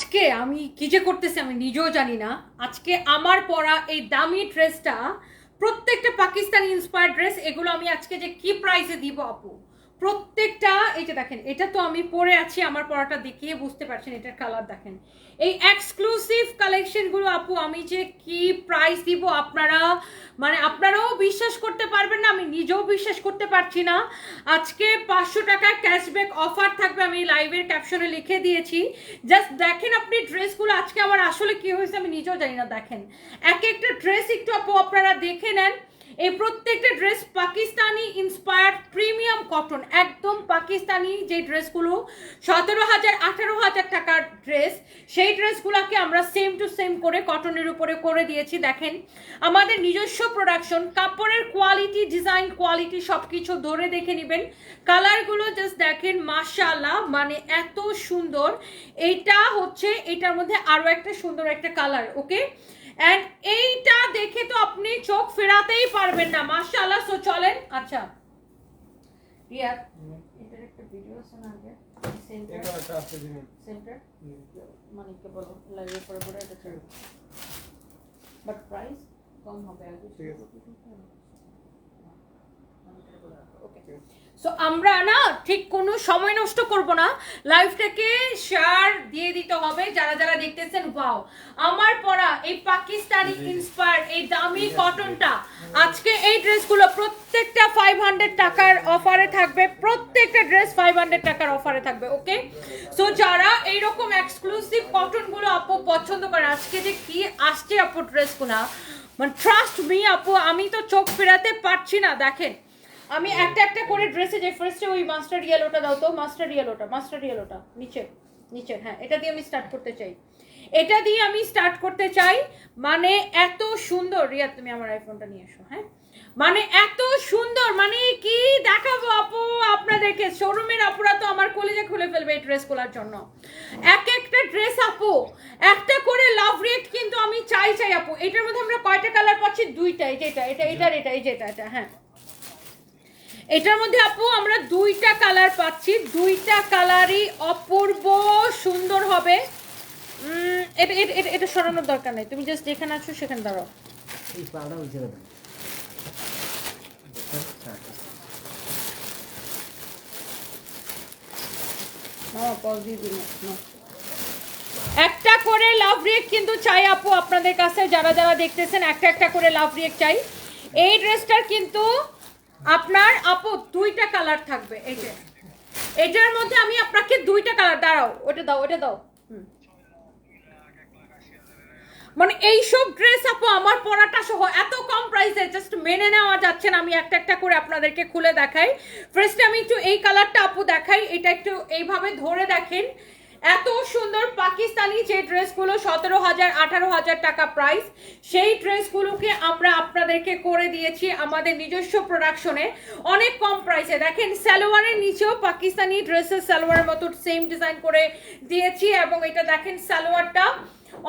আজকে আমি কি যে করতেছি আমি নিজেও জানি না। আজকে আমার পরা এই দামি ড্রেসটা, প্রত্যেকটা পাকিস্তানি ইন্সপায়ার্ড ড্রেস, এগুলো আমি আজকে যে কি প্রাইসে দিব আপু, প্রত্যেকটা। এই যে দেখেন, এটা তো আমি পরে আছি, আমার পরাটা দেখিয়ে বুঝতে পারছেন, এটার কালার দেখেন। এই এক্সক্লুসিভ কালেকশনগুলো আপু আমি যে কি প্রাইস দিব, আপনারা মানে আপনারাও বিশ্বাস করতে পারবেন না, আমি নিজেও বিশ্বাস করতে পারছি না। আজকে 500 টাকার ক্যাশব্যাক অফার থাকবে, আমি লাইভের ক্যাপশনে লিখে দিয়েছি। জাস্ট দেখেন আপনি ড্রেসগুলো আজকে আমার আসলে কি হয়েছে আমি নিজেও জানি না। দেখেন এক একটা ড্রেস একটু আপু আপনারা দেখে নেন। এই প্রত্যেকটা dress Pakistani inspired premium cotton, একদম পাকিস্তানি। যে ড্রেসগুলো 17,000 18,000 টাকার ড্রেস, সেই ড্রেসগুলোকে আমরা সেম টু সেম করে কটনের উপরে করে দিয়েছি। দেখেন আমাদের নিজস্ব প্রোডাকশন, কাপড়ের কোয়ালিটি, ডিজাইন কোয়ালিটি সব কিছু ধরে দেখে নেবেন। কালারগুলো জাস্ট দেখেন, মাশাআল্লাহ, মানে এত সুন্দর। এইটা হচ্ছে, এটার মধ্যে আরো একটা সুন্দর একটা কালার, ওকে। এন্ড এইটা দেখে তো আপনি চোখ ফেরাতেই পারবেন না, মাশাআল্লাহ। সো চলেন, আচ্ছা রিয়া, এটার একটা ভিডিও আছে না আগে, সেন্টার এটা আছে দিন সেন্টার মানে কি বলো, লাইভে পরে পরে এটা ছেড়ে, বাট প্রাইস কম হবে আগে, ঠিক আছে। ওকে, সো আমরা না ঠিক কোনো সময় নষ্ট করব না, লাইভটাকে শেয়ার দিয়ে দিতে হবে। যারা যারা দেখতেছেন, ওয়াও, আমার পরা এই পাকিস্তানি ইন্সপায়ার্ড এই দামি কটনটা, আজকে এই ড্রেসগুলো প্রত্যেকটা 500 টাকার অফারে থাকবে, প্রত্যেকটা ড্রেস 500 টাকার অফারে থাকবে, ওকে। সো যারা এইরকম এক্সক্লুসিভ কটনগুলো আপু পছন্দ করে, আজকে যে কি আসছে আপু ড্রেসগুলো, মানে ট্রাস্ট মি আপু, আমি তো চোখ ফেরাতে পারছি না। দেখেন আমি একটা একটা করে ড্রেসে, যে ফার্স্টে ওই মাস্টার্ড ইয়েলোটা দাও তো, মাস্টার্ড ইয়েলোটা নিচে নিচে, হ্যাঁ, এটা দিয়ে আমি স্টার্ট করতে চাই, এটা দিয়ে আমি স্টার্ট করতে চাই। মানে এত সুন্দর, রিয়া তুমি আমার আইফোনটা নিয়ে এসো, হ্যাঁ, মানে এত সুন্দর, মানে কি দেখাবো আপু আপনাদেরকে। শোরুমের আপুরা তো আমার কলিজা খুলে ফেলবে এই ড্রেসগুলোর জন্য। এক একটা ড্রেস আপু একটা করে লাভ রেট কিন্তু আমি চাই আপু। এটার মধ্যে আমরা কয়টা কালার পাচ্ছি? দুইটাই, যেটা এটা এটার এটা এই যেটা এটা, হ্যাঁ, এটার মধ্যে আপু আমরা দুইটা কালার পাচ্ছি, দুইটা কালারই অপূর্ব সুন্দর হবে। এটা এটা এটা সরানোর দরকার নাই, তুমি জাস্ট যেখানে আছো সেখানে দাঁড়াও। এই পাড়া হইছে না, পজ দিয়ে দিন না। একটা করে লাভ রিয়েক্ট কিন্তু চাই আপু আপনাদের কাছে, যারা যারা দেখতেছেন, একটা একটা করে লাভ রিয়েক্ট চাই। এই ড্রেসটার কিন্তু আপনার আপু দুইটা কালার থাকবে, এই যে এটার মধ্যে আমি আপনাকে দুইটা কালার, দাঁড়াও ওটা দাও, ওটা দাও। মানে এইসব ড্রেস আপু আমার পরাটা সহ এত কম প্রাইসে জাস্ট মেনে নেওয়া যাচ্ছে না। আমি একটা একটা করে আপনাদেরকে খুলে দেখাই। ফার্স্টে আমি একটু এই কালারটা আপু দেখাই, এটা একটু এইভাবে ধরে দেখেন, এত সুন্দর পাকিস্তানি যে ড্রেসগুলো 17,000 18,000 টাকা প্রাইস, সেই ড্রেসগুলোকে আমরা আপনাদেরকে করে দিয়েছি আমাদের নিজস্ব প্রোডাকশনে অনেক কম প্রাইসে। দেখেন সালোয়ারের নিচেও পাকিস্তানি ড্রেসের সালোয়ারের মতো সেম ডিজাইন করে দিয়েছি, এবং এটা দেখেন সালোয়ারটা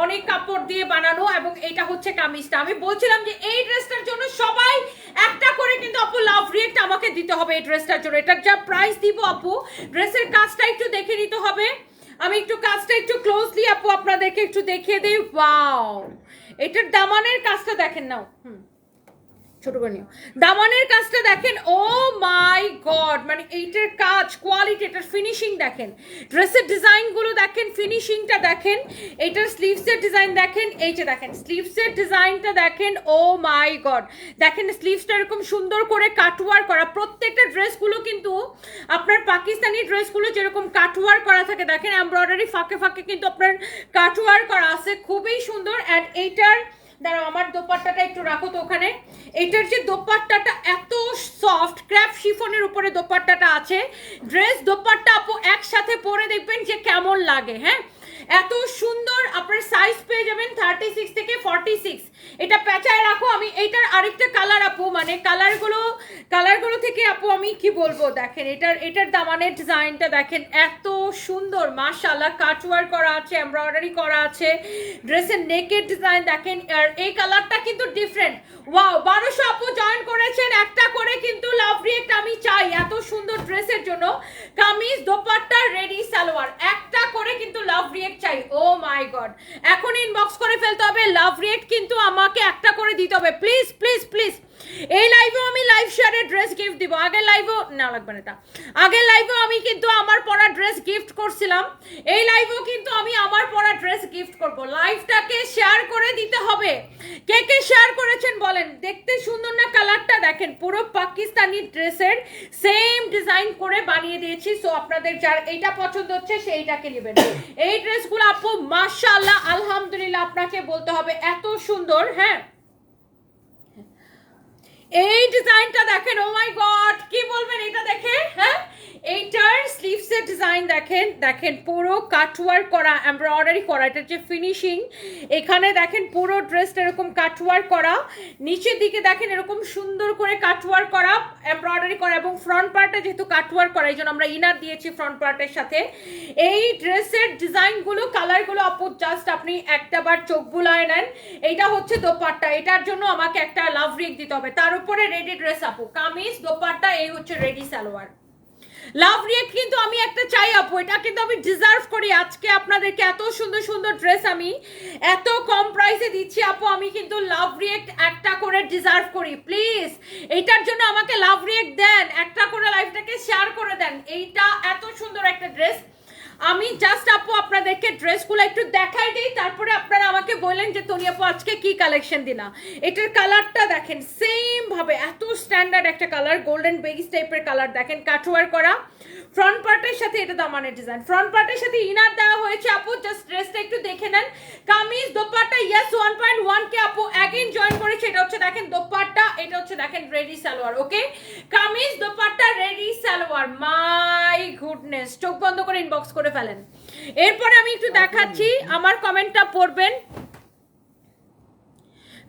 অনেক কাপড় দিয়ে বানানো, এবং এটা হচ্ছে কামিজটা। আমি বলছিলাম যে এই ড্রেসটার জন্য সবাই একটা করে কিন্তু আপু লাভ রিয়েক্ট আমাকে দিতে হবে এই ড্রেসটার জন্য। এটার যা প্রাইস দিব আপু, ড্রেসের কাজটা একটু দেখে নিতে হবে। আমি একটু কাজটা একটু ক্লোজলি আপু আপনাদেরকে একটু দেখিয়ে দিই। ওয়াও, এটার দামানের কাজটা দেখেন, নাও ছোট বানিও, দামানের কাজটা দেখেন, ও মাই গড, মানে এইটার কাজ কোয়ালিটি, এটার ফিনিশিং দেখেন, ড্রেসের ডিজাইনগুলো দেখেন, ফিনিশিংটা দেখেন, এইটার স্লিভসের ডিজাইন দেখেন, এই যে দেখেন স্লিভসের ডিজাইনটা দেখেন, ও মাই গড, দেখেন স্লিভসটা এরকম সুন্দর করে কাটওয়ার করা। প্রত্যেকটা ড্রেসগুলো কিন্তু আপনার পাকিস্তানি ড্রেসগুলো যেরকম কাটওয়ার করা থাকে, দেখেন এমব্রয়ডারি ফাঁকে ফাঁকে কিন্তু আপনার কাটওয়ার করা আছে, খুবই সুন্দর। অ্যান্ড এইটার, দাঁড়াও আমার দোপাট্টাটা একটু রাখো তো ওখানে, এটার যে দোপাট্টাটা এত সফট, ক্র্যাপ শিফনের উপরে দোপাট্টাটা আছে, ড্রেস দোপাট্টা আপু একসাথে পরে দেখবেন যে কেমন লাগে, হ্যাঁ, এত সুন্দর। আপনার সাইজ পেয়ে যাবেন 36 থেকে 46, এটা পেঁচায় রাখো। আমি এইটার আরেকটা কালার আপু, মানে কালারগুলো থেকে আপু আমি কি বলবো, দেখেন এটার দামানের ডিজাইনটা দেখেন, এত সুন্দর, মাশাআল্লাহ, কাটওয়ার করা আছে, এমব্রয়ডারি করা আছে, ড্রেসের নেকের ডিজাইন দেখেন। আর এই কালারটা কিন্তু ডিফারেন্ট। ওয়াও, 1200 আপু জয়েন করেছেন, একটা করে কিন্তু লাভ রিয়েক্ট আমি চাই এত সুন্দর ড্রেসের জন্য। কামিজ, দোপাট্টা, রেডি সালোয়ার, একটা করে কিন্তু লাভ রিয়েক্ট চাই। ও মাই মাই গড, এখন ইনবক্স করে ফেলতে হবে। লাভ রিয়েক্ট কিন্তু আমাকে একটা করে দিতে হবে, প্লিজ প্লিজ প্লিজ। এই লাইভেও আমি লাইভ শেয়ারে ড্রেস গিফট দিব, আগের লাইভেও না লাগবে না এটা, আগের লাইভেও আমি কিন্তু আমার পরা ড্রেস গিফট করছিলাম, এই লাইভেও কিন্তু আমি আমার পরা ড্রেস গিফট করব। লাইভটাকে শেয়ার করে দিতে হবে। কে কে শেয়ার করেছেন বলেন। দেখতে সুন্দর না কালারটা? দেখেন পুরো পাকিস্তানি ড্রেসের সেম ডিজাইন করে বানিয়ে দিয়েছি। সো আপনাদের যার এইটা পছন্দ হচ্ছে সেইটাকে নেবেন। এই ড্রেসগুলো আপু মাশাআল্লাহ আলহামদুলিল্লাহ আপনাকে বলতে হবে এত সুন্দর। হ্যাঁ, এই ডিজাইনটা দেখেন, ও মাই গড, কি বলবেন এটা দেখে? হ্যাঁ, এইটার স্লিভসের ডিজাইন দেখেন, দেখেন পুরো কাটওয়ার্ক করা, এমব্রয়ডারি করা, এটার যে ফিনিশিং এখানে দেখেন পুরো ড্রেসটা এরকম কাটওয়ার্ক করা, নিচের দিকে দেখেন এরকম সুন্দর করে কাটওয়ার্ক করা, এমব্রয়ডারি করা, এবং ফ্রন্ট পার্টটা যেহেতু কাটওয়ার্ক করা এই জন্য আমরা ইনার দিয়েছি ফ্রন্ট পার্টের সাথে। এই ড্রেসের ডিজাইনগুলো কালারগুলো আপু জাস্ট আপনি একটা বার চোখ বুলায় নেন। এইটা হচ্ছে দোপাট্টা, এটার জন্য আমাকে একটা লাভ রিয়েক্ট দিতে হবে। তার উপরে রেডি ড্রেস আপু, কামিজ দোপাট্টা, এই হচ্ছে রেডি সালোয়ার। লাভ রিয়েক্ট কিন্তু আমি একটা চাই আপু, এটা কিন্তু আমি ডিজার্ভ করি। আজকে আপনাদেরকে এত সুন্দর সুন্দর ড্রেস আমি এত কম প্রাইসে দিচ্ছি আপু, আমি কিন্তু লাভ রিয়েক্ট একটা করে ডিজার্ভ করি। প্লিজ এইটার জন্য আমাকে লাভ রিয়েক্ট দেন, একটা করে লাইভটাকে শেয়ার করে দেন। এইটা এত সুন্দর একটা ড্রেস, আমি জাস্ট আপু আপনাদেরকে ড্রেসগুলো একটু দেখাই দিই, তারপরে আপনারা আমাকে বললেন যে তনি আপু আজকে কি কালেকশন দিনা। এটার কালারটা দেখেন সেম ভাবে এত স্ট্যান্ডার্ড একটা কালার, গোল্ডেন বেগিস টাইপের কালার, দেখেন কাটওয়ার করা। ফ্রন্ট পার্টের সাথে এটা দামানের ডিজাইন, ফ্রন্ট পার্টের সাথে ইনার দেওয়া হয়েছে আপু, জাস্ট ড্রেসটা একটু দেখে নেন। কামিজ দোপাট্টা ইয়েস 1.1 কে আপু অ্যাগেইন জয়েন করেছে। এটা হচ্ছে দেখেন দোপাট্টা, এটা হচ্ছে দেখেন ready salwar. Okay, kameez dupatta ready salwar. My goodness, চোখ বন্ধ করে ইনবক্স করে ফেলেন। এরপরে আমি একটু দেখাচ্ছি, আমার কমেন্টটা পড়বেন।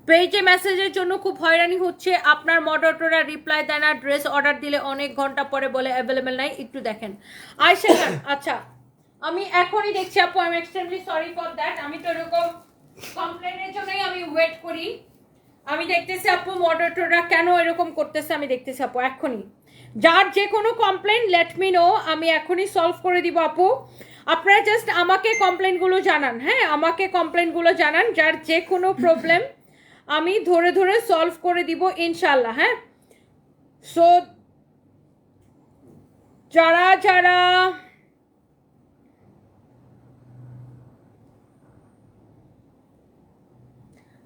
পেজে মেসেজের জন্য খুব হয়রানি হচ্ছে, আপনার মডারেটররা রিপ্লাই দেয় না, ড্রেস অর্ডার দিলে অনেক ঘন্টা পরে বলে অ্যাভেলেবেল নাই। একটু দেখেন আয়শা খান, আচ্ছা আমি এখনই দেখছি আপু, I am extremely sorry for that. আমি তো এরকম কমপ্লেনের জন্যই আমি ওয়েট করি। আমি দেখতেছি আপু মডারেটররা কেন এরকম করতেছে, আমি দেখতেছি আপু এখনই। যার যে কোনো কমপ্লেন লেট মি নো, আমি এখনই সলভ করে দিব আপু। আপনারা জাস্ট আমাকে কমপ্লেনগুলো জানান। হ্যাঁ, আমাকে কমপ্লেনগুলো জানান, যার যে কোনো প্রবলেম আমি ধরে ধরে সলভ করে দিব ইনশাল্লাহ। হ্যাঁ, সো যারা যারা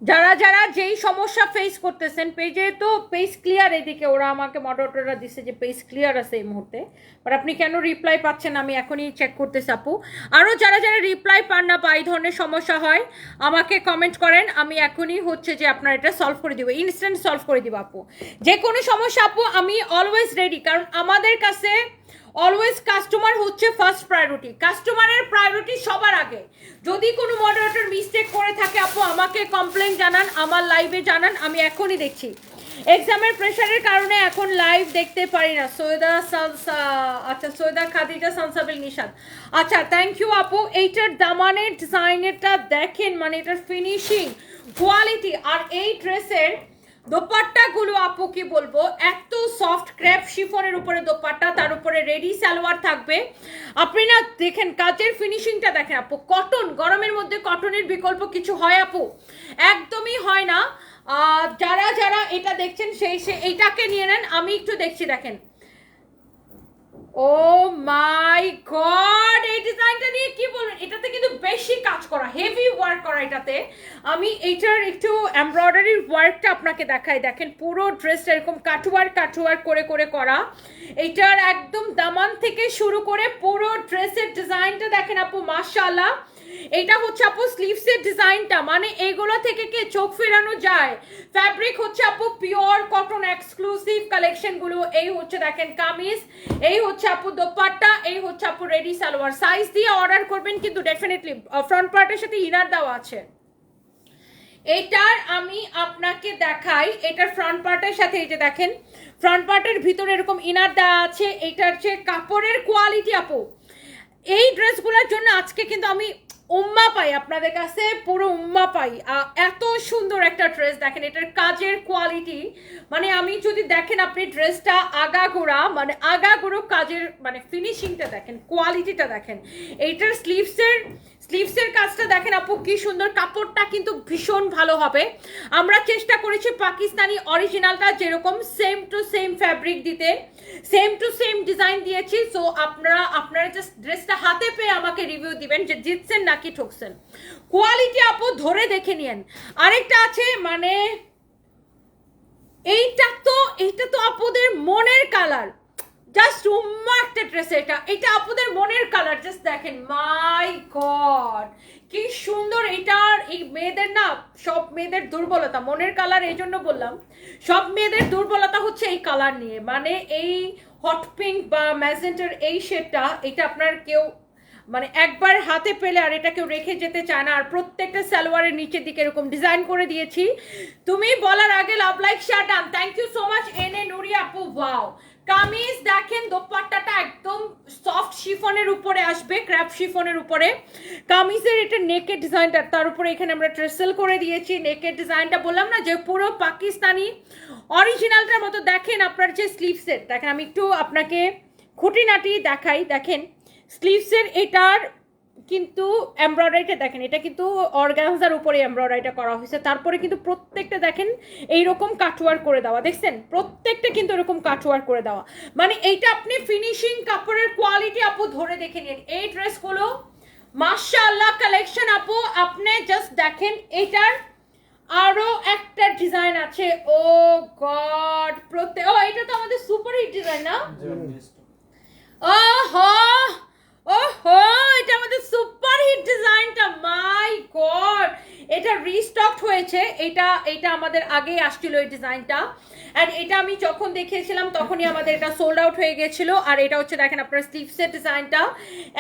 যারা যারা যেই সমস্যা ফেস করতেছেন, পেজে তো পেজ ক্লিয়ার, এদিকে ওরা আমাকে মডারেটররা দিচ্ছে যে পেজ ক্লিয়ার আছে এই মুহূর্তে, বাট আপনি কেন রিপ্লাই পাচ্ছেন আমি এখনই চেক করতেছি আপু। আরও যারা যারা রিপ্লাই পান না বা এই ধরনের সমস্যা হয় আমাকে কমেন্ট করেন, আমি এখনই হচ্ছে যে আপনার এটা সলভ করে দিব, ইনস্ট্যান্ট সলভ করে দিব আপু। যে কোনো সমস্যা আপু আমি অলওয়েজ রেডি, কারণ আমাদের কাছে অলওয়েজ কাস্টমার হচ্ছে ফার্স্ট প্রায়োরিটি, কাস্টমারের প্রায়োরিটি সবার আগে। যদি কোনো মডারেটর মিস্টেক করে থাকে আপু আমাকে কমপ্লেন জানান, আমার লাইভে জানান, আমি এখনই দেখছি। এক্সামের প্রেশারের কারণে এখন লাইভ দেখতে পারি না। সৈয়দা আচ্ছা, সৈয়দা খাদিজা সানসাবিল নিশাদ, আচ্ছা থ্যাংক ইউ আপু। এইটার দামানের ডিজাইনেরটা দেখেন, মানে এটার ফিনিশিং কোয়ালিটি, আর এই ড্রেসের দোপাট্টাগুলো আপু কি বলবো, এত সফট ক্র্যাপ শিফনের উপরে দোপাট্টা, তার উপরে রেডি সালোয়ার থাকবে। আপনি না দেখেন কাজের ফিনিশিংটা দেখেন আপু, কটন, গরমের মধ্যে কটনের বিকল্প কিছু হয় আপু? একদমই হয় না। যারা যারা এটা দেখছেন সেই এইটাকে নিয়ে নেন, আমি একটু দেখছি দেখেন। ও মাই গড, এই ডিজাইনটা নিয়ে কি বলবেন, এটাতে কিন্তু বেশি কাজ করা, হেভি ওয়ার্ক করা এটাতে। আমি এইটার একটু এমব্রয়ডারি ওয়ার্কটা আপনাকে দেখাই, দেখেন পুরো ড্রেসটা এরকম কাটওয়ার্ক কাটওয়ার্ক করে করে করা। এইটার একদম দামান থেকে শুরু করে পুরো ড্রেসের ডিজাইনটা দেখেন আপু মাশাআল্লাহ। এটা হচ্ছে আপু স্লিভসের ডিজাইনটা, মানে এইগুলো থেকে কি চোখ ফেরানো যায়। ফ্যাব্রিক হচ্ছে আপু পিওর কটন এক্সক্লুসিভ কালেকশন গুলো। এই হচ্ছে দেখেন কামিজ, এই হচ্ছে আপু দোপাট্টা, এই হচ্ছে আপু রেডি সালোয়ার। সাইজ দিয়ে অর্ডার করবেন কিন্তু ডেফিনেটলি ফ্রন্ট পার্টের সাথে ইনার দেওয়া আছে। এটার আমি আপনাকে দেখাই, এটার ফ্রন্ট পার্টের সাথে এই যে দেখেন ফ্রন্ট পার্টের ভিতরে এরকম ইনার দেওয়া আছে। এটার যে কাপড়ের কোয়ালিটি আপু, এই ড্রেসগুলোর জন্য আজকে কিন্তু আমি উম্মা পাই আপনাদের কাছে, পুরো উম্মা পাই। এত সুন্দর একটা ড্রেস দেখেন, এটার কাজের কোয়ালিটি মানে আমি যদি দেখেন আপনি ড্রেসটা আগাগোড়া মানে আগাগোড়ো কাজের মানে ফিনিশিংটা দেখেন, কোয়ালিটিটা দেখেন। এইটার স্লিভসের কাজটা দেখেন আপু কি সুন্দর, কাপড়টা কিন্তু ভীষণ ভালো হবে। আমরা চেষ্টা করেছি পাকিস্তানি অরিজিনালটা যেরকম সেম টু সেম ফ্যাব্রিক দিতে, সেম টু সেম ডিজাইন দিয়েছি। সো আপনারা জাস্ট ড্রেসটা হাতে পেয়ে আমাকে রিভিউ দিবেন যে জিতছেন নাকি ঠকছেন। কোয়ালিটি আপু ধরে দেখে নিয়েন। আরেকটা আছে মানে এইটা তো আপুদের মনের কালার, জাস্ট উম্মা একটা ড্রেস। এটা আপুদের মনের কালার, জাস্ট দেখেন মাই গড কি সুন্দর। এটার এই মেয়েদের না, সব মেয়েদের দুর্বলতা মনের কালার, এই জন্য বললাম সব মেয়েদের দুর্বলতা হচ্ছে এই কালার নিয়ে। মানে এই হট পিঙ্ক বা ম্যাজেন্টার এই শেডটা, এটা আপনার কেউ মানে একবার হাতে পেলে আর এটা কেউ রেখে যেতে চায় না। আর প্রত্যেকটা সালোয়ারের নিচের দিকে এরকম ডিজাইন করে দিয়েছি। তুমি বলার আগে love like share done. Thank you so much এনে নুরি আপু। ওয়াও, কামিজ দেখেন, দোপাট্টাটা একদম সফট শিফনের উপরে আসবে, ক্র্যাপ শিফনের উপরে। কামিজের এটা নেকের ডিজাইনটা, তার উপরে এখানে আমরা ট্রেসেল করে দিয়েছি। নেকের ডিজাইনটা বললাম না যে পুরো পাকিস্তানি অরিজিনালটার মতো। দেখেন আপনার যে স্লিভসের দেখেন, আমি একটু আপনাকে খুঁটিনাটি দেখাই। দেখেন স্লিভসের এটার কিন্তু এমব্রয়ডারিটা দেখেন, এটা কিন্তু অর্গানজার উপরে এমব্রয়ডারিটা করা হয়েছে। তারপরে কিন্তু প্রত্যেকটা দেখেন এইরকম কাটওয়ার্ক করে দেওয়া, দেখছেন প্রত্যেকটা কিন্তু এরকম কাটওয়ার্ক করে দেওয়া। মানে এইটা আপনি ফিনিশিং কাপড়ের কোয়ালিটি আপু ধরে দেখে নিন। এই ড্রেসগুলো মাশাআল্লাহ কালেকশন আপু, আপনি জাস্ট দেখেন। এটার আরো একটা ডিজাইন আছে, ও গড ও এটা তো আমাদের সুপার হিট ডিজাইন না? ওহো ওহো, এটা আমাদের সুপার হিট ডিজাইনটা, মাই গড এটা রিস্টকড হয়েছে। এটা আমাদের আগেই আসছিল এই ডিজাইনটা, এন্ড এটা আমি যখন দেখিয়েছিলাম তখনই আমাদের এটা সোল্ড আউট হয়ে গেছিল। আর এটা হচ্ছে দেখেন আপনার স্লিভসের ডিজাইনটা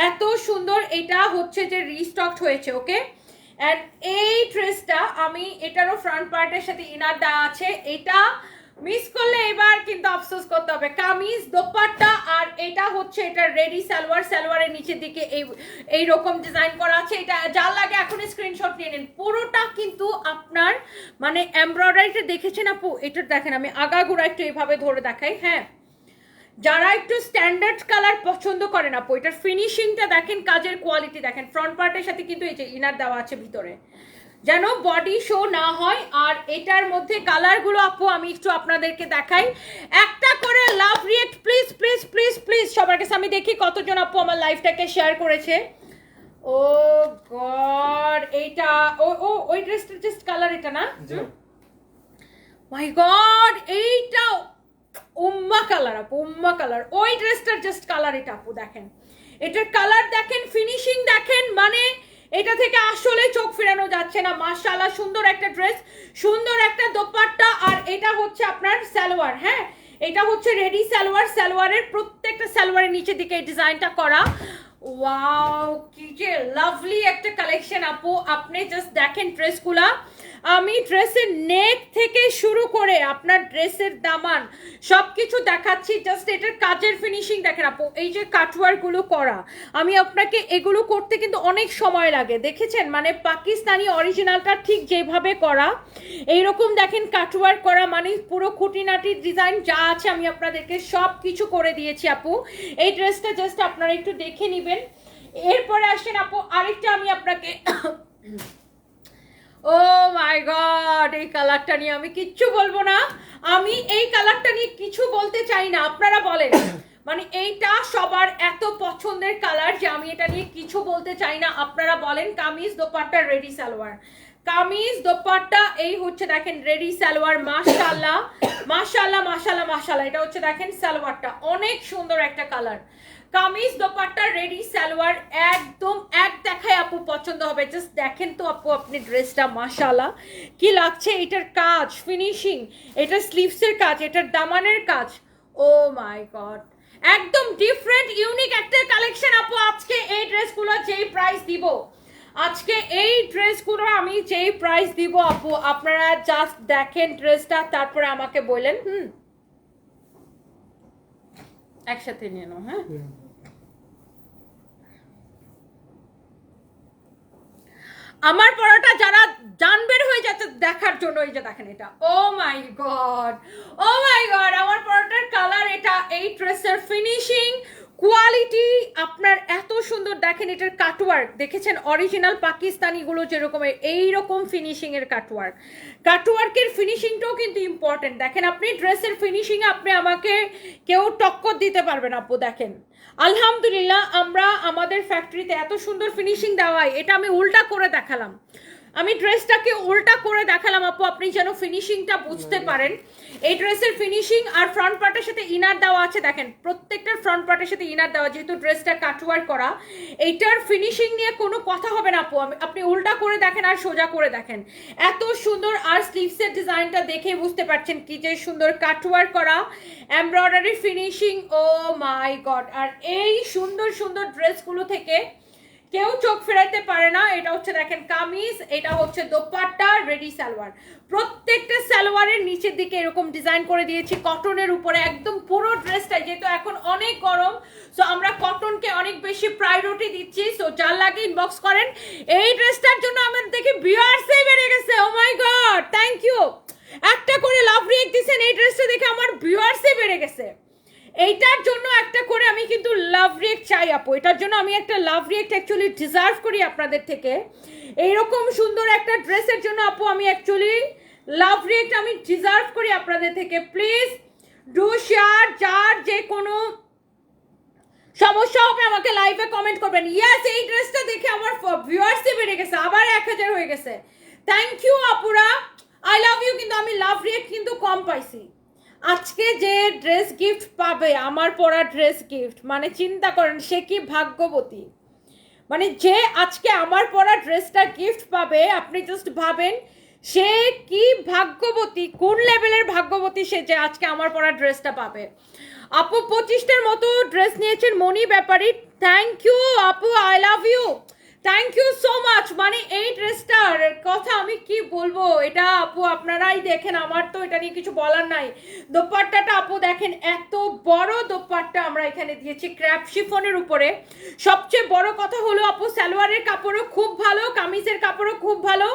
এত সুন্দর, এটা হচ্ছে যে রিস্টকড হয়েছে। ওকে, এন্ড এই ড্রেসটা আমি এটারও ফ্রন্ট পার্টের সাথে ইনার দেওয়া আছে। এটা মিস করলে এবার কিন্তু আফসোস করতে হবে। কামিজ দোপাট্টা আর এটা হচ্ছে এটা রেডি সালোয়ার, সালোয়ারের নিচের দিকে এই রকম ডিজাইন করা আছে। এটা যার লাগে এখন স্ক্রিনশট নিয়ে নিন। পুরোটা কিন্তু আপনার মানে এমব্রয়ডারিটা দেখেছেন আপু, এটা দেখেন আমি আগাগোড়া একটু এইভাবে ধরে দেখাই। হ্যাঁ, যারা একটু স্ট্যান্ডার্ড কালার পছন্দ করেন আপু, এটার ফিনিশিংটা দেখেন, কাজের কোয়ালিটি দেখেন। ফ্রন্ট পার্টের সাথে কিন্তু এই যে ইনার দেওয়া আছে ভিতরে, যেন বডি শো না হয়। আর এটার মধ্যে কালারগুলো আপু আমি একটু আপনাদেরকে দেখাই, একটা করে love react please please please please সবার কাছে আমি দেখি কতজন আপু আমার লাইভটাকে শেয়ার করেছে। ও গড, এইটা ওই ড্রেসটার জাস্ট কালার এটা না? মাই গড, এইটা উম্মা কালার আপু, উম্মা কালার। ওই ড্রেসটার জাস্ট কালার এটা আপু, দেখেন এটার কালার দেখেন, ফিনিশিং দেখেন, মানে এটা থেকে আসলে চোখ ফেরানো যাচ্ছে না। মাশাআল্লাহ সুন্দর একটা ড্রেস, সুন্দর একটা দোপাট্টা। আর এটা হচ্ছে আপনার সালোয়ার। হ্যাঁ, এটা হচ্ছে রেডি সালোয়ার, সালোয়ারের প্রত্যেকটা সালোয়ারের নিচের দিকে এই ডিজাইনটা করা। ওয়াও, কি যে লাভলি একটা কালেকশন আপু, আপনি জাস্ট দেখেন ড্রেসগুলা। আমি ড্রেসের নেক থেকে শুরু করে আপনার ড্রেসের দামান সবকিছু দেখাচ্ছি। জাস্ট এটার কাজের ফিনিশিং দেখেন আপু, এই যে কাটওয়ার্কগুলো করা, আমি আপনাকে এগুলো করতে কিন্তু অনেক সময় লাগে, দেখেছেন মানে পাকিস্তানি অরিজিনালটা ঠিক যেভাবে করা এইরকম দেখেন কাটওয়ার্ক করা, মানে পুরো খুঁটিনাটি ডিজাইন যা আছে আমি আপনাদেরকে সব কিছু করে দিয়েছি আপু। এই ড্রেসটা জাস্ট আপনারা একটু দেখে নেবেন। এরপরে আসেন আপু আরেকটা আমি আপনাকে ও মাই গড, এই কালারটা নিয়ে আমি কিচ্ছু বলবো না, আমি এই কালারটা নিয়ে কিছু বলতে চাই না। আপনারা বলেন, মানে এইটা সবার এত পছন্দের কালার যে আমি এটা নিয়ে কিছু বলতে চাই না। আপনারা বলেন। কামিজ দোপাট্টা রেডি সালোয়ার, কামিজ দোপাট্টা এই হচ্ছে দেখেন রেডি সালোয়ার। মাশাআল্লাহ মাশাআল্লাহ মাশাআল্লাহ মাশাআল্লাহ, এটা হচ্ছে দেখেন সালোয়ারটা অনেক সুন্দর একটা কালার। কামিজ দোপাট্টা রেডি সালোয়ার, একদম এক দেখায় আপু পছন্দ হবে। জাস্ট দেখেন তো আপু আপনি ড্রেসটা, মাশাআল্লাহ কি লাগছে। এটার কাজ ফিনিশিং, এটার স্লিভসের কাজ, এটার দামানের কাজ, ও মাই গড একদম ডিফারেন্ট ইউনিক একটা কালেকশন আপু। আজকে এই ড্রেসগুলো যেই প্রাইস দিব, আজকে এই ড্রেসগুলো আমি যেই প্রাইস দিব আপু, আপনারা জাস্ট দেখেন ড্রেসটা, তারপরে আমাকে বলেন। একসাথে নিয়ে নাও। হ্যাঁ, আমার পরাটা যারা জান বের হয়ে যাচ্ছে দেখার জন্য, এই যে দেখেন এটা, ও my god, O my god, আমার পরাটার কালার এটা, এই ড্রেসের ফিনিশিং কোয়ালিটি আপনার এত সুন্দর। দেখেন এটার কাটওয়ার্ক দেখেছেন, অরিজিনাল পাকিস্তানিগুলো যেরকম এইরকম ফিনিশিং এর কাটওয়ার্কের ফিনিশিংটাও কিন্তু ইম্পর্টেন্ট। দেখেন আপনি ড্রেসের ফিনিশিং আপনি আমাকে কেউ টক্কর দিতে পারবেন আপু। দেখেন আলহামদুলিল্লাহ আমরা আমাদের ফ্যাক্টরিতে এত সুন্দর ফিনিশিং দেওয়ায়, এটা আমি উল্টা করে দেখালাম, আমি ড্রেসটাকে উল্টা করে দেখালাম আপু, আপনি যেন ফিনিশিংটা বুঝতে পারেন। এই ড্রেসের ফিনিশিং আর ফ্রন্ট পার্টের সাথে ইনার দেওয়া আছে, দেখেন প্রত্যেকটার ফ্রন্ট পার্টের সাথে ইনার দেওয়া, যেহেতু ড্রেসটা কাটওয়ার্ক করা, এইটার ফিনিশিং নিয়ে কোনো কথা হবে না আপু। আপনি উল্টা করে দেখেন আর সোজা করে দেখেন, এত সুন্দর। আর স্লিভসের ডিজাইনটা দেখে বুঝতে পারছেন কি যে সুন্দর কাটওয়ার্ক করা, embroidery finishing, O my god. আর এই সুন্দর সুন্দর ড্রেসগুলো থেকে কেউ চোখ ফেরাইতে পারে না। এটা হচ্ছে দেখেন কামিজ, এটা হচ্ছে দোপাট্টা, রেডি সালোয়ার। প্রত্যেকটা সালোয়ারের নিচের দিকে এরকম ডিজাইন করে দিয়েছি কটনের উপরে, একদম পুরো ড্রেসটাই, যেহেতু এখন অনেক গরম সো আমরা কটনকে অনেক বেশি প্রায়োরিটি দিচ্ছি। সো যার লাগে ইনবক্স করেন। এই ড্রেসটার জন্য আমাদের দেখি ভিউয়ার্সই বেড়ে গেছে, ও মাই গড, থ্যাংক ইউ। একটা করে লাভ রিয়েক্ট দিচ্ছেন, এই ড্রেসটা দেখে আমার ভিউয়ার্সই বেড়ে গেছে। এইটার জন্য একটা করে আমি কিন্তু লাভ রিয়েক্ট চাই আপু, এটার জন্য আমি একটা লাভ রিয়েক্ট অ্যাকচুয়ালি ডিজার্ভ করি আপনাদের থেকে। এইরকম সুন্দর একটা ড্রেসের জন্য আপু আমি অ্যাকচুয়ালি লাভ রিয়েক্ট আমি ডিজার্ভ করি আপনাদের থেকে। প্লিজ ডু শেয়ার, যার যে কোনো সমস্যা হবে আমাকে লাইভে কমেন্ট করবেন। ইয়েস, এই ড্রেসটা দেখে আমার ভিউয়ার্সই বেড়ে গেছে, আবার 1000 হয়ে গেছে। থ্যাংক ইউ আপুরা, আই লাভ ইউ। কিন্তু আমি লাভ রিয়েক্ট কিন্তু কম পাইছি। আজকে যে ড্রেস গিফট পাবে, আমার পরা ড্রেস গিফট, মানে চিন্তা করেন সে কি ভাগ্যবতী। মানে যে আজকে আমার পরা ড্রেসটা গিফট পাবে, আপনি জাস্ট ভাবেন সে কি ভাগ্যবতী, কোন লেভেলের ভাগ্যবতী সে যে আজকে আমার পরা ড্রেসটা পাবে। আপু 25টার মতো ড্রেস নিয়েছেন মনি ব্যাপারী, থ্যাংক ইউ আপু, I love you, thank you so much. মানে এই ড্রেসটার কথা আমি কি বলবো, এটা আপু আপনারাই দেখেন, আমার তো এটা নিয়ে কিছু বলার নাই। দোপাট্টাটা আপু দেখেন, এত বড় দোপাট্টা আমরা এখানে দিয়েছি ক্র্যাপ শিফনের উপরে। সবচেয়ে বড় কথা হলো আপু সালোয়ারের কাপড়ও খুব ভালো, কামিজের কাপড়ও খুব ভালো,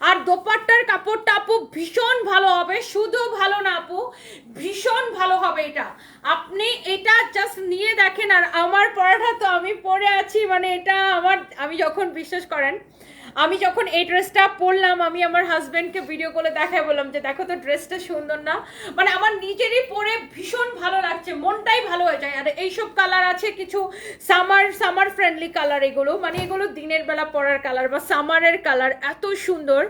আর দোপাট্টার কাপড়টা আপু ভীষণ ভালো হবে। শুধু ভালো না আপু, ভীষণ ভালো হবে এটা। আপনি এটা জাস্ট নিয়ে দেখেন। আর আমার পরাটা তো আমি পরে আছি, মানে এটা আমার, আমি যখন বিশ্বাস করেন আমি যখন এই ড্রেসটা পরলাম, আমি আমার হাজবেন্ডকে ভিডিও কলে দেখাই বললাম যে দেখো তো ড্রেসটা সুন্দর না, মানে আমার নিজেরই পরে ভীষণ ভালো লাগছে, মনটাই ভালো হয়ে যায়। আর এইসব কালার আছে কিছু সামার ফ্রেন্ডলি কালার, এগুলো মানে এগুলো দিনের বেলা পরার কালার বা সামারের কালার, এত সুন্দর।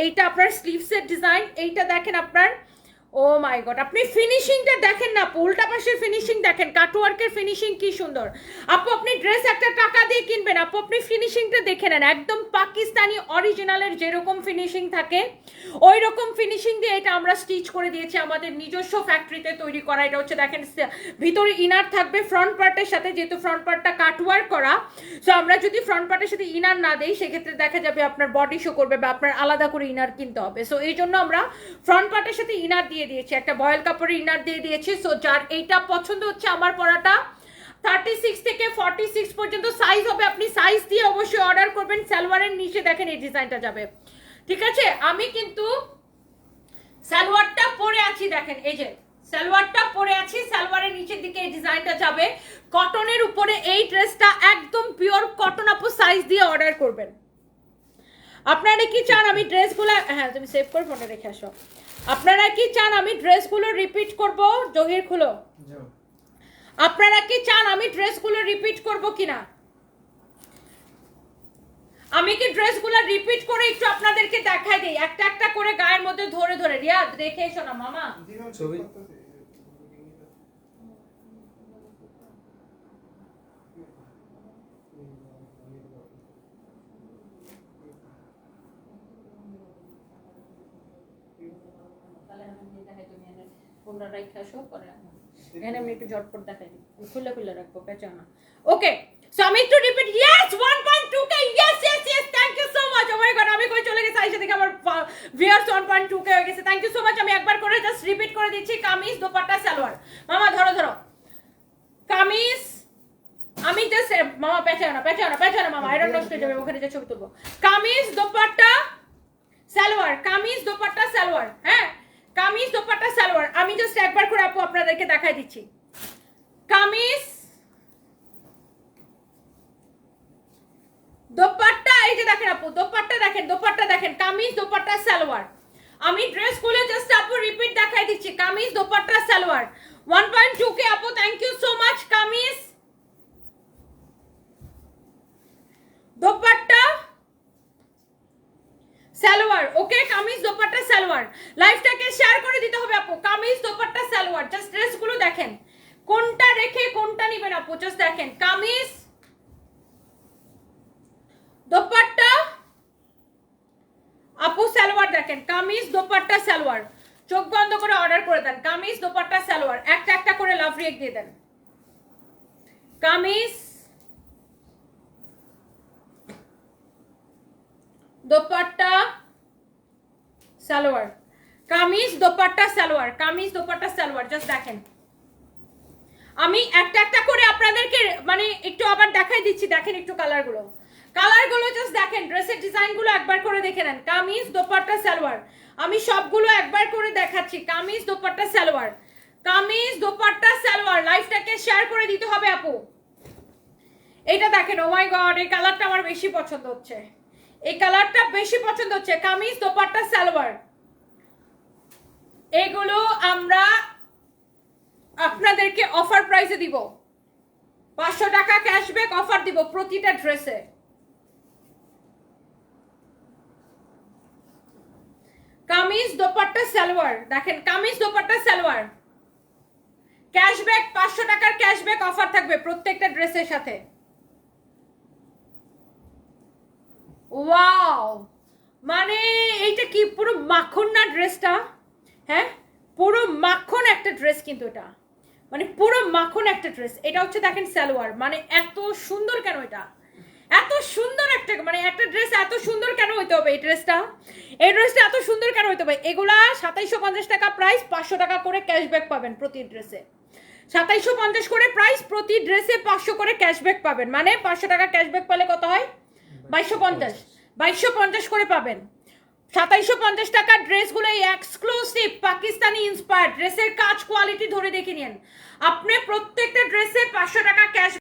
এইটা আপনার স্লিভসের ডিজাইন, এইটা দেখেন আপনার, ও মাই গড, আপনি ফিনিশিংটা দেখেন না, উল্টা পাশের ফিনিশিং দেখেন, কাটওয়ার্কের ফিনিশিং কি সুন্দর। আপু আপনি ড্রেস একটা টাকা দিয়ে কিনবেন, আপু আপনি ফিনিশিংটা দেখে নেন, একদম পাকিস্তানি অরিজিনালের যেরকম ফিনিশিং থাকে ওই রকম ফিনিশিং দিয়ে এটা আমরা স্টিচ করে দিয়েছি আমাদের নিজস্ব ফ্যাক্টরিতে তৈরি করা। এটা হচ্ছে দেখেন ভিতরে ইনার থাকবে ফ্রন্ট পার্টের সাথে, যেহেতু ফ্রন্ট পার্টটা কাটওয়ার্ক করা, সো আমরা যদি ফ্রন্ট পার্টের সাথে ইনার না দেই সেক্ষেত্রে দেখা যাবে আপনার বডি শো করবে বা আপনার আলাদা করে ইনার কিনতে হবে। সো এই জন্য আমরা ফ্রন্ট পার্টের সাথে ইনার দিয়ে দিয়েছি, একটা বয়েল কাপড়ের ইনার দিয়ে দিয়েছি। সো যার এইটা পছন্দ হচ্ছে আমার পরাটা 36 থেকে 46 পর্যন্ত সাইজ হবে, আপনি সাইজ দিয়ে অবশ্যই অর্ডার করবেন। সালোয়ারের নিচে দেখেন এই ডিজাইনটা যাবে, ঠিক আছে। আমি কিন্তু সালোয়ারটা পরে আছি, দেখেন এই যে সালোয়ারটা পরে আছি, সালোয়ারের নিচের দিকে এই ডিজাইনটা যাবে কটনের উপরে। এই ড্রেসটা একদম পিওর কটন, আপু সাইজ দিয়ে অর্ডার করবেন। আপনারা কি চান আমি ড্রেসগুলো, হ্যাঁ তুমি সেভ করে ফোনে রেখে আসো, আপনারা কি চান আমি ড্রেসগুলো রিপিট করব? জহির খুলো, আপনারা কি চান আমি ড্রেসগুলো রিপিট করব কিনা? আমি কি ড্রেসগুলো রিপিট করে একটু আপনাদেরকে দেখাই দেই, একটা একটা করে গায়ের মধ্যে ধরে ধরে। রিয়াদ রেখে এসো না মামা ছবি। এখানে আমি একটু ঝটপট দেখাই দিই, খুলে খুলে রাখবো, পেঁচা না। ওকে, সো আমি একটু repeat, yes 1.2k, yes yes yes, thank you so much. Oh my God, আমি কই চলে গেছে, আইসা দেখে আমার ভিউয়ার্স 1.2k হয়ে গেছে, থ্যাংক ইউ সো মাচ। আমি একবার করে জাস্ট রিপিট করে দিচ্ছি, কামিজ দোপাট্টা সালোয়ার। মামা ধরো ধরো, কামিজ, আমি জাস্ট মামা পেঁচা না মামা, এটা নষ্ট হয়ে যাবে, ওখানে যে ছবি তুলবো। কামিজ দোপাট্টা কামিজ দোপাট্টা সালোয়ার, হ্যাঁ কামিজ দোপাট্টা সালোয়ার। আমি জাস্ট একবার করে আপু আপনাদেরকে দেখাই দিচ্ছি। কামিজ দোপাট্টা, এই যে দেখেন আপু দোপাট্টা দেখেন, দোপাট্টা দেখেন, কামিজ দোপাট্টা সালোয়ার। আমি ড্রেস খুলে জাস্ট আপু রিপিট দেখাই দিচ্ছি, কামিজ দোপাট্টা সালোয়ার 1.2K আপু, thank you so much. Kameez dupatta salwar, okay kameez dupatta salwar. লাইভটাকে শেয়ার করে দিতে হবে আপু। কামিজ দোপাট্টা সালোয়ার, জাস্ট ড্রেসগুলো দেখেন কোনটা রেখে কোনটা নেবেন আপু, জাস্ট দেখেন কামিজ দোপাট্টা আপু সালোয়ার দেখেন, কামিজ দোপাট্টা সালোয়ার। চোখ বন্ধ করে অর্ডার করে দেন, কামিজ দোপাট্টা সালোয়ার। একটা একটা করে লাভ রিয়েক্ট দিয়ে দেন। কামিজ দোপাট্টা সালোয়ার, কামিজ দোপাট্টা সালোয়ার, কামিজ দোপাট্টা সালোয়ার, জাস্ট দেখেন। আমি একটা একটা করে আপনাদেরকে মানে একটু আবার দেখাই দিচ্ছি, দেখেন একটু কালারগুলো, কালারগুলো জাস্ট দেখেন, ড্রেসের ডিজাইনগুলো একবার করে দেখে নেন। কামিজ দোপাট্টা সালোয়ার, আমি সবগুলো একবার করে দেখাচ্ছি। কামিজ দোপাট্টা সালোয়ার, কামিজ দোপাট্টা সালোয়ার। লাইভটাকে শেয়ার করে দিতে হবে আপু। এইটা দেখেন, ও মাই গড, এই কালারটা আমার বেশি পছন্দ হচ্ছে, এই কালারটা বেশি পছন্দ হচ্ছে। কামিজ দোপাট্টা সালোয়ার, এগুলো আমরা আপনাদেরকে অফার প্রাইসে দিব, 500 টাকা ক্যাশব্যাক অফার দিব প্রতিটা ড্রেসে। কামিজ দোপাট্টা সালোয়ার দেখেন, কামিজ দোপাট্টা সালোয়ার, ক্যাশব্যাক 500 টাকার ক্যাশব্যাক অফার থাকবে প্রত্যেকটা ড্রেসের সাথে। ওয়াও, মানে এইটা কি পুরো মাখন না ড্রেসটা? হ্যাঁ পুরো মাখন একটা ড্রেস, কিন্তু এটা মানে পুরো মাখন একটা ড্রেস। এটা হচ্ছে দেখেন সালোয়ার, মানে এত সুন্দর কেন এটা, এত সুন্দর একটা মানে একটা ড্রেস এত সুন্দর কেন হইতে হবে? এই ড্রেসটা এত সুন্দর কেন হইতে হবে? এগুলা 2750 টাকা প্রাইস, 500 টাকা করে ক্যাশব্যাক পাবেন প্রতি ড্রেসে। 2750 করে প্রাইস, প্রতি ড্রেসে 500 করে ক্যাশব্যাক পাবেন। মানে 500 টাকা ক্যাশব্যাক পেলে কত হয়? 2250, 2250 করে পাবেন। 2750 টাকার ড্রেসগুলো এক্সক্লুসিভ পাকিস্তানি ইন্সপায়ার্ড ড্রেসের কাজ কোয়ালিটি ধরে দেখে নিন। আপনি প্রত্যেকটা ড্রেসে 500 টাকা ক্যাশ